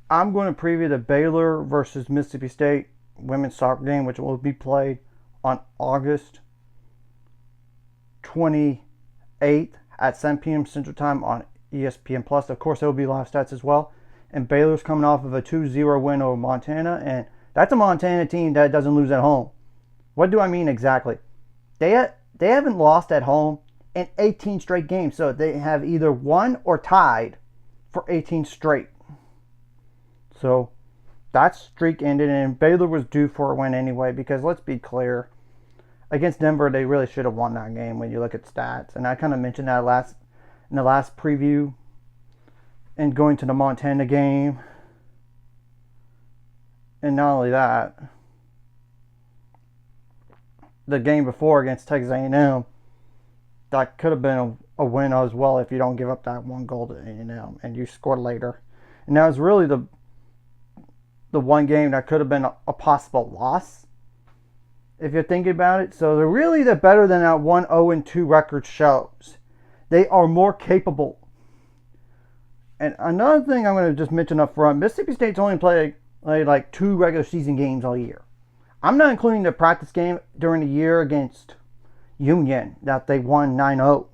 I'm going to preview the Baylor versus Mississippi State women's soccer game, which will be played on August 28th at 7 p.m. Central Time on ESPN Plus. Of course, there will be live stats as well. And Baylor's coming off of a 2-0 win over Montana, and that's a Montana team that doesn't lose at home. What do I mean exactly? They haven't lost at home in 18 straight games, so they have either won or tied for 18 straight. So that streak ended, and Baylor was due for a win anyway, because let's be clear, against Denver, they really should have won that game when you look at stats. And I kind of mentioned that in the last preview. And going to the Montana game. And not only that, the game before against Texas A&M, that could have been a win as well if you don't give up that one goal to A&M and you scored later. And that was really the one game that could have been a possible loss, if you're thinking about it. So they're better than that 1-0-2 record shows. They are more capable. And another thing I'm going to just mention up front, Mississippi State's only played like 2 regular season games all year. I'm not including the practice game during the year against Union that they won 9-0.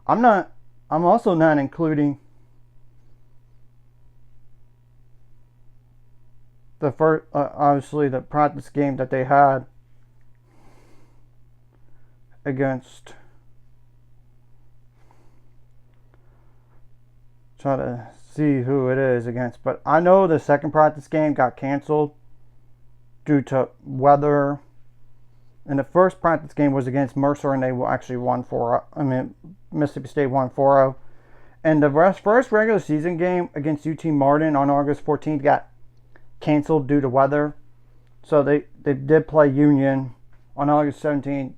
I'm also not including the first, obviously the practice game that they had against, try to see who it is against, but I know the second practice game got canceled due to weather, and the first practice game was against Mercer, and they actually won 4-0. Mississippi State won 4-0. And the first regular season game against UT Martin on August 14th got canceled due to weather, so they did play Union on August 17th.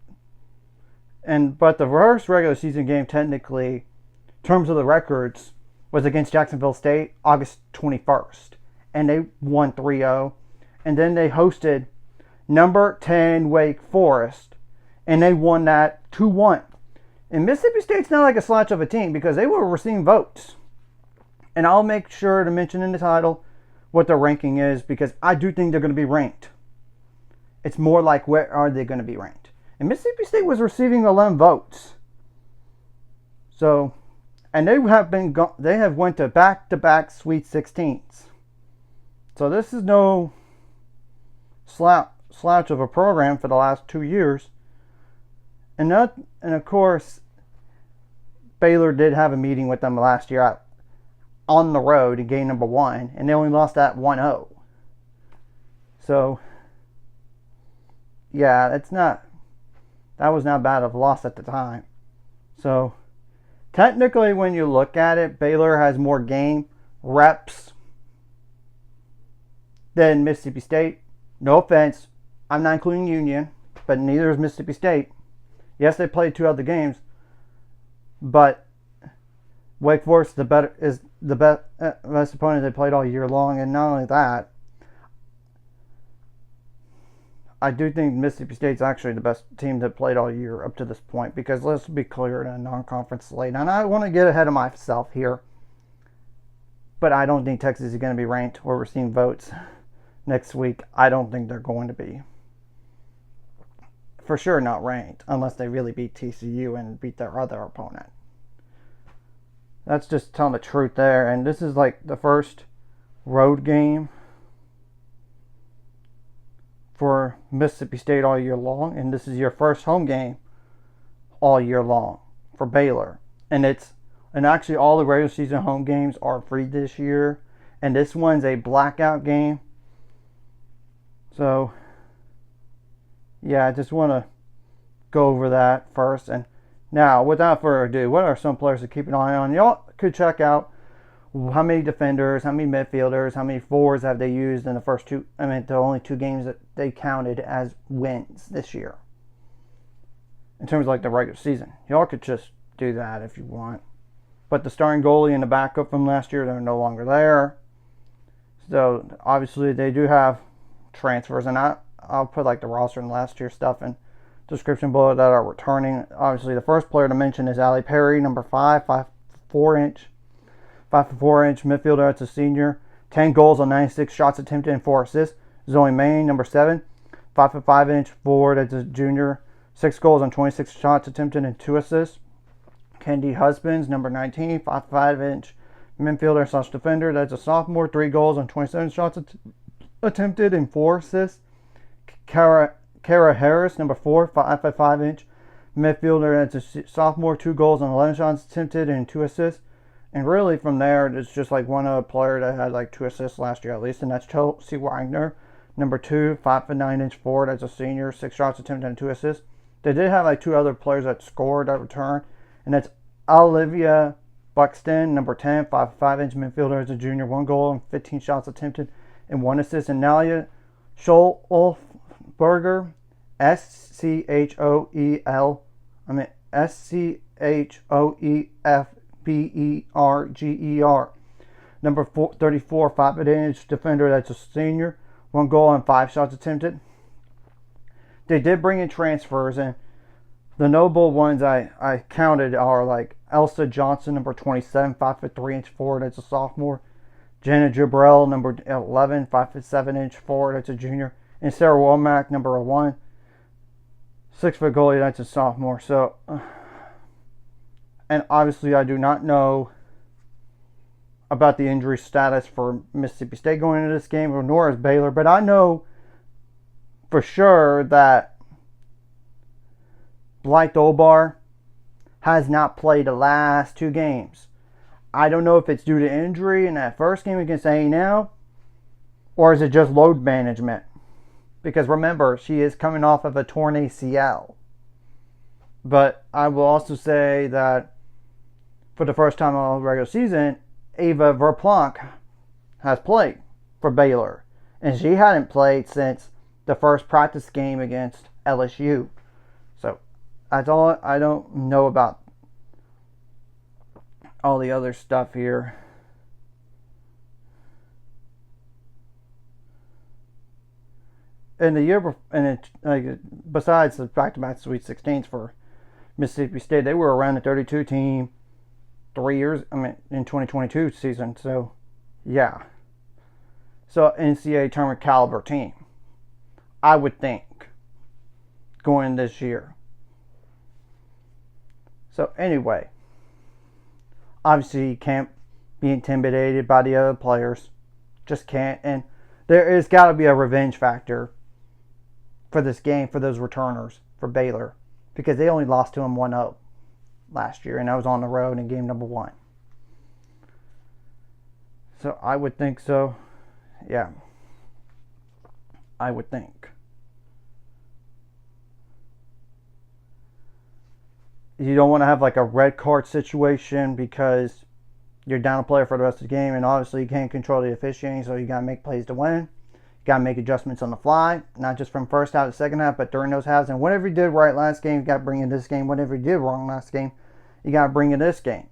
But the first regular season game, technically, in terms of the records, was against Jacksonville State August 21st, and they won 3-0. And then they hosted number 10 Wake Forest, and they won that 2-1. And Mississippi State's not like a slouch of a team, because they were receiving votes. And I'll make sure to mention in the title what their ranking is, because I do think they're going to be ranked. It's more like, where are they going to be ranked? And Mississippi State was receiving 11 votes. So, and they have went to back-to-back Sweet 16s. So this is no slouch of a program for the last 2 years. And of course, Baylor did have a meeting with them last year on the road in game number 1, and they only lost that 1-0. So, yeah, that was not bad of a loss at the time. So, technically, when you look at it, Baylor has more game reps than Mississippi State. No offense, I'm not including Union, but neither is Mississippi State. Yes, they played 2 other games, but Wake Forest is the best opponent they played all year long. And not only that, I do think Mississippi State's actually the best team that played all year up to this point, because let's be clear, in a non-conference slate, and I want to get ahead of myself here, but I don't think Texas is going to be ranked or receiving votes next week. I don't think they're going to be. For sure not ranked, unless they really beat TCU and beat their other opponent. That's just telling the truth there. And this is like the first road game for Mississippi State all year long, and this is your first home game all year long for Baylor. And actually all the regular season home games are free this year, and this one's a blackout game. So yeah, I just want to go over that first. And now, without further ado, what are some players to keep an eye on? Y'all could check out how many defenders, how many midfielders, how many forwards have they used in the first 2, the only 2 games that they counted as wins this year, in terms of like the regular season. Y'all could just do that if you want. But the starting goalie and the backup from last year, they're no longer there. So obviously they do have transfers, and I'll put like the roster and last year stuff in description below that are returning. Obviously, the first player to mention is Ali Perry, number 5, 5'4" midfielder. That's a senior. 10 goals on 96 shots attempted and 4 assists. Zoe Main, number 7, 5'5" forward as a junior, 6 goals on 26 shots attempted and 2 assists. Kendi Husbands, number 19, 5'5" midfielder / defender. That's a sophomore, 3 goals on 27 shots attempted and 4 assists. Kara Harris, number 4, 5'5" midfielder. That's a sophomore, 2 goals on 11 shots attempted and 2 assists. And really from there, it's just like one other player that had like 2 assists last year at least, and that's Chelsea Wagner, number 2, 5'9" forward as a senior, 6 shots attempted and 2 assists. They did have like 2 other players that scored at return, and that's Olivia Buxton, number 10, 5'5" midfielder as a junior, 1 goal and 15 shots attempted and 1 assist. And Nalia Scholberger, Schoefberger, number 34, 5'8" defender. That's a senior, 1 goal and 5 shots attempted. They did bring in transfers, and the notable ones I counted are like Elsa Johnson, number 27, 5'3" forward. That's a sophomore. Jenna Jabrell, number 11, 5'7" forward. That's a junior. And Sarah Womack, number 1, 6-foot goalie. That's a sophomore. So, and obviously I do not know about the injury status for Mississippi State going into this game, nor is Baylor, but I know for sure that Blythe Obar has not played the last 2 games. I don't know if it's due to injury in that first game against A&M, or is it just load management? Because remember, she is coming off of a torn ACL. But I will also say that for the first time all regular season, Ava Verplanck has played for Baylor. And she hadn't played since the first practice game against LSU. So that's all. I don't know about all the other stuff here. In the year, besides the back-to-back Sweet 16s for Mississippi State, they were around the 32 team 3 years. In 2022 season. So, yeah. So NCAA tournament caliber team, I would think, going this year. So anyway, obviously you can't be intimidated by the other players. Just can't. And there is got to be a revenge factor for this game, for those returners, for Baylor. Because they only lost to them 1-0 last year. And that was on the road in game number 1. So I would think so. Yeah. I would think. You don't want to have like a red card situation because you're down a player for the rest of the game, and obviously you can't control the officiating, so you got to make plays to win. You got to make adjustments on the fly, not just from first half to second half, but during those halves. And whatever you did right last game, you got to bring in this game. Whatever you did wrong last game, you got to bring in this game.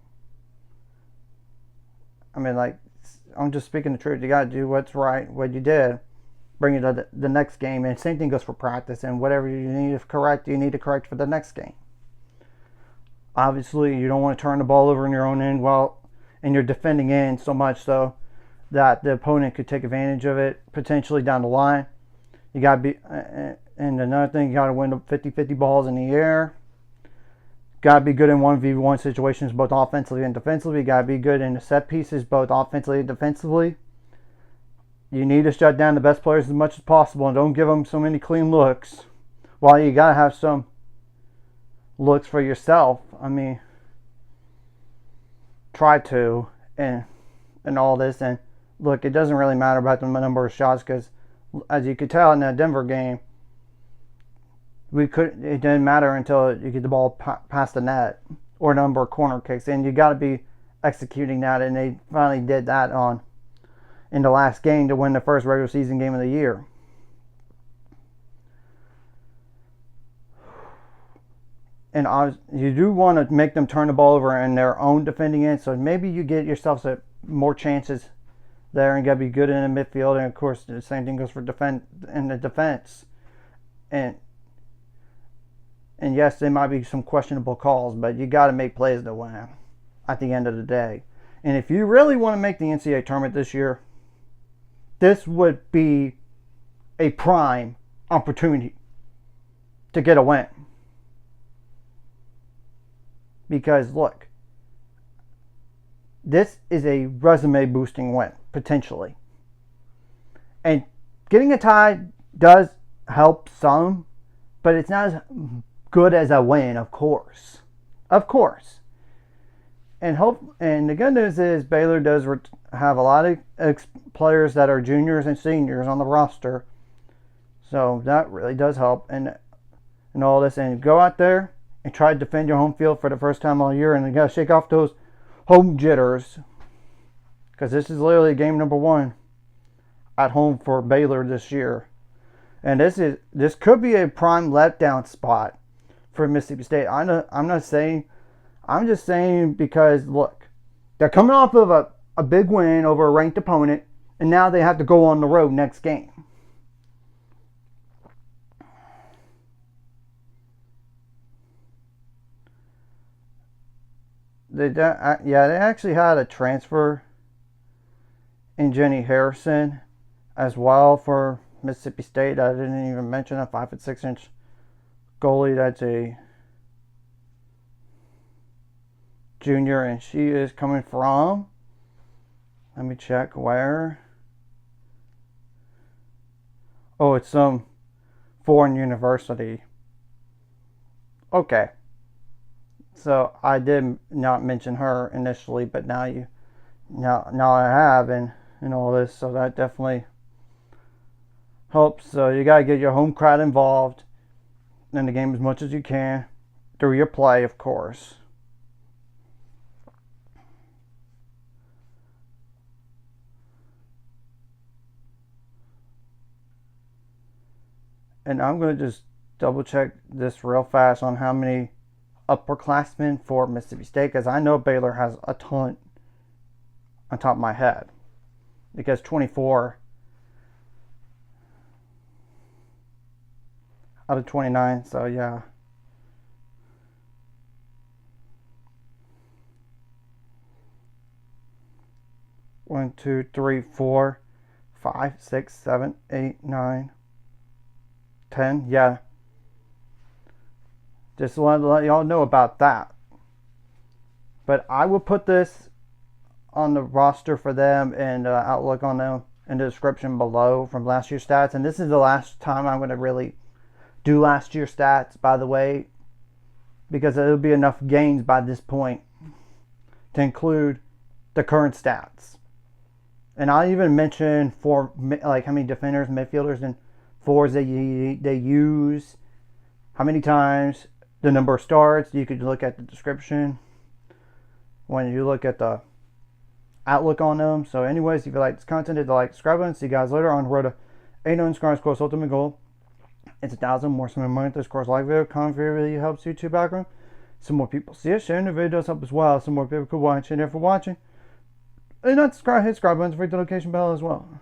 I'm just speaking the truth. You got to do what's right, what you did. Bring it to the next game. And same thing goes for practice. And whatever you need to correct, you need to correct for the next game. Obviously, you don't want to turn the ball over in your own end and you're defending in so much so that the opponent could take advantage of it potentially down the line. You got to be, and another thing, you got to win the 50-50 balls in the air. Got to be good in 1v1 situations, both offensively and defensively. Got to be good in the set pieces, both offensively and defensively. You need to shut down the best players as much as possible and don't give them so many clean looks. While you got to have some looks for yourself. Try to, and all this. And look, it doesn't really matter about the number of shots because, as you could tell in that Denver game, it didn't matter until you get the ball past the net or number of corner kicks, and you got to be executing that. And they finally did that in the last game to win the first regular season game of the year. And you do want to make them turn the ball over in their own defending end, so maybe you get yourself more chances there and got to be good in the midfield. And of course, the same thing goes for the defense. And yes, there might be some questionable calls, but you got to make plays to win at the end of the day. And if you really want to make the NCAA tournament this year, this would be a prime opportunity to get a win. Because look, this is a resume boosting win, potentially. And getting a tie does help some, but it's not as good as a win, of course. Of course. And the good news is Baylor does have a lot of players that are juniors and seniors on the roster. So that really does help and all this. And go out there and try to defend your home field for the first time all year. And you got to shake off those home jitters. Because this is literally game number 1 at home for Baylor this year. And this could be a prime letdown spot for Mississippi State. I'm just saying because, look, they're coming off of a big win over a ranked opponent, and now they have to go on the road next game. They actually had a transfer in Jenny Harrison as well for Mississippi State. I didn't even mention a 5'6" goalie. That's a junior, and she is coming from, let me check where. Oh, it's some foreign university. Okay. So I did not mention her initially, but now I have, and all this, so that definitely helps. So you gotta get your home crowd involved in the game as much as you can through your play, of course. And I'm going to just double check this real fast on how many upperclassmen for Mississippi State, because I know Baylor has a ton on top of my head, because 24 out of 29, so yeah. One, two, three, 4, 5, 6, 7, 8, 9, 10, yeah. Just wanted to let y'all know about that. But I will put this on the roster for them and outlook on them in the description below from last year's stats. And this is the last time I'm going to really do last year's stats, by the way, because it'll be enough gains by this point to include the current stats. And I'll even mention how many defenders, midfielders, and forwards they use, how many times, the number of starts. You could look at the description when you look at the outlook on them. So anyways, if you like this content, hit the like, subscribe button. See you guys later on the road to 800 subscribers, course ultimate goal. It's 1,000 more some money. This course like video, comment video really helps YouTube background. Some more people see it. Sharing the video does help as well. Some more people could watch it. And if you're watching, and not subscribe, hit subscribe button, ring the notification bell as well.